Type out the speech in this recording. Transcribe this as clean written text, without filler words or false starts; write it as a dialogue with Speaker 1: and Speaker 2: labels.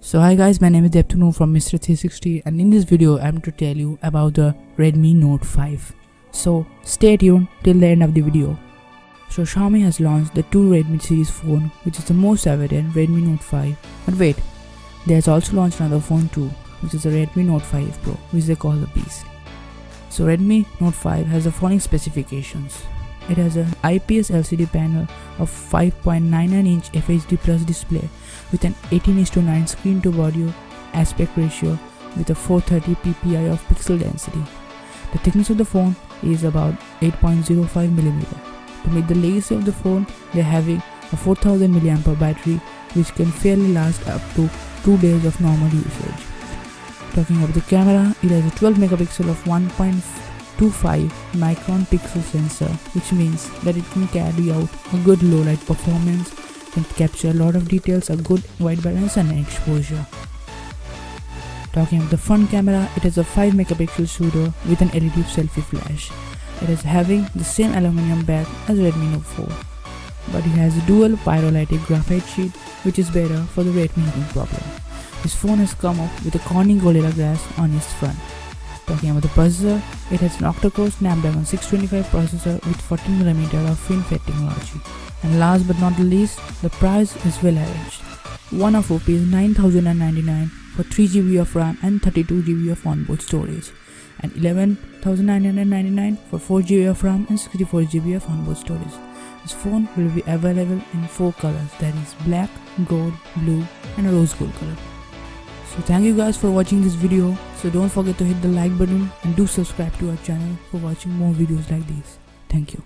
Speaker 1: So hi guys, my name is Deptunu from Mr. 360 and in this video I'm to tell you about the Redmi Note 5. So stay tuned till the end of the video. So Xiaomi has launched the two Redmi series phone, which is the most evident Redmi Note 5. But wait, they has also launched another phone too, which is the Redmi Note 5 Pro, which they call the Beast. So Redmi Note 5 has the following specifications. It has an IPS LCD panel of 5.99-inch FHD Plus display with an 18:9 screen to body aspect ratio with a 430 ppi of pixel density. The thickness of the phone is about 8.05mm. To meet the legacy of the phone, they are having a 4000 mAh battery which can fairly last up to 2 days of normal usage. Talking about the camera, it has a 12 megapixel of 1.25 micron pixel sensor, which means that it can carry out a good low light performance, can capture a lot of details, a good white balance and exposure. Talking about the front camera, it has a 5 megapixel shooter with an LED selfie flash. It is having the same aluminum back as Redmi Note 4, but it has a dual pyrolytic graphite sheet, which is better for the Redmi heating problem. This phone has come up with a Corning Gorilla Glass on its front. Talking about the processor, it has an octa-core Snapdragon 625 processor with 14mm of FinFET technology. And last but not the least, the price is well arranged. One of Rs 9,099 for 3GB of RAM and 32GB of onboard storage, and 11,999 for 4GB of RAM and 64GB of onboard storage. This phone will be available in 4 colors, that is black, gold, blue and a rose gold color. So thank you guys for watching this video. So don't forget to hit the like button and do subscribe to our channel for watching more videos like these. Thank you.